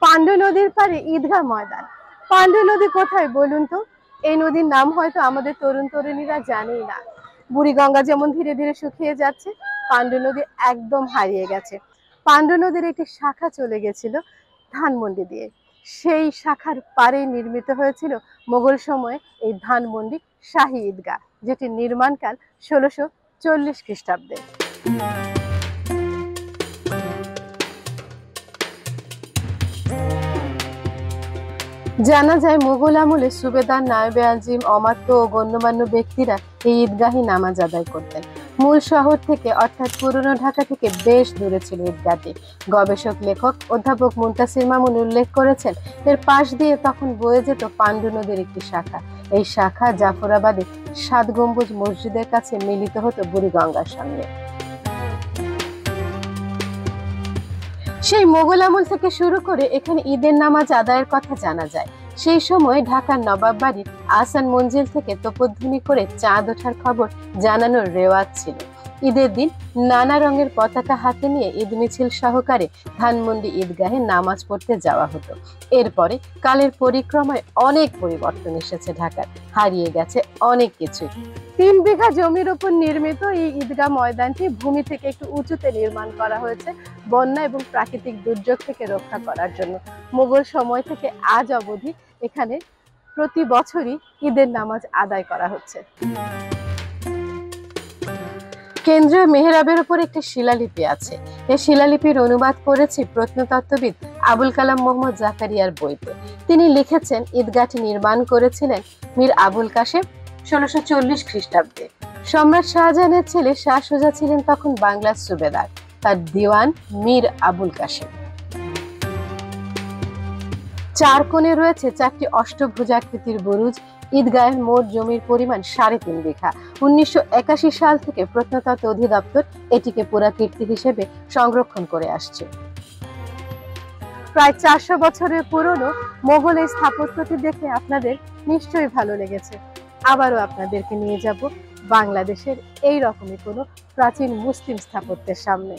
পান্ডু নদীর পাড়ে ঈদগাহ ময়দান। পান্ডু নদী কোথায় বলুন তো? এই নদীর নাম হয়তো আমাদের তরুণ তরুণীরা জানেই না। বুড়িগঙ্গা যেমন ধীরে ধীরে শুকিয়ে যাচ্ছে, পান্ডু নদী একদম হারিয়ে গেছে। পান্ডু নদীর একটি শাখা চলে গেছিল ধানমন্ডি দিয়ে। সেই শাখার পাড়েই নির্মিত হয়েছিল মোগল সময়ে এই ধানমন্ডি শাহী ঈদগাহ, যেটি নির্মাণকাল 1640 খ্রিস্টাব্দে। জানা যায় মোগল আমলে সুবেদার, নায়েবে আজিম, অমাত্য ও গণ্যমান্য ব্যক্তিরা এই ঈদগাহে নামাজ আদায় করতেন। মূল শহর থেকে অর্থাৎ পুরনো ঢাকা থেকে বেশ দূরে ছিল ঈদগাহটি। গবেষক লেখক অধ্যাপক মুনতাসির মামুন উল্লেখ করেছেন, এর পাশ দিয়ে তখন বয়ে যেত পান্ডু নদীর একটি শাখা। এই শাখা জাফরাবাদে 7 গম্বুজ মসজিদের কাছে মিলিত হতো বুড়িগঙ্গার সঙ্গে। সেই মোগল আমল থেকে শুরু করে এখানে ঈদের নামাজ আদায়ের কথা জানা যায়। সেই সময় ঢাকার নবাব বাড়ির আহসান মঞ্জিল থেকে তোপধ্বনি করে চাঁদ ওঠার খবর জানানোর রেওয়াজ ছিল। ঈদের দিন নানা রঙের পতাকা হাতে নিয়ে ঈদ মিছিল সহকারে ধানমন্ডি ঈদগাহে নামাজ পড়তে যাওয়া হতো। এরপরে কালের পরিক্রমায় অনেক পরিবর্তন এসেছে ঢাকার, হারিয়ে গেছে অনেক কিছু। 3 বিঘা জমির উপর নির্মিত এই ঈদগাহ ময়দানটি ভূমি থেকে একটু উঁচুতে নির্মাণ করা হয়েছে বন্যা এবং প্রাকৃতিক দুর্যোগ থেকে রক্ষা করার জন্য। মোগল সময় থেকে আজ অবধি এখানে প্রতি বছরই ঈদের নামাজ আদায় করা হচ্ছে। কেন্দ্রীয় মেহরাবের উপর একটি শিলালিপি আছে। এই শিলালিপির অনুবাদ করেছি প্রত্নতত্ত্ববিদ আবুল কালাম মোহাম্মদ জাকারিয়ার বইতে। তিনি লিখেছেন, ঈদগাহটি নির্মাণ করেছিলেন মীর আবুল কাশেম 1640 খ্রিস্টাব্দে। সম্রাট শাহজাহানের ছেলে শাহ সুজা ছিলেন তখন বাংলার সুবেদার, তার দিওয়ান মীর আবুল কাশেম। 4 কোণে রয়েছে 4টি অষ্টভুজাকৃতির বুরুজ। ঈদগাহের মোট জমির পরিমাণ 3.5 বিঘা। 1981 সাল থেকে প্রত্নতত্ত্ব অধিদপ্তর এটিকে পুরাকীর্তি হিসেবে সংরক্ষণ করে আসছে। প্রায় 400 বছরের পুরনো মোগল এই স্থাপত্যটি দেখে আপনাদের নিশ্চয়ই ভালো লেগেছে। আবারও আপনাদেরকে নিয়ে যাব বাংলাদেশের এই রকমই কোনো প্রাচীন মুসলিম স্থাপত্যের সামনে।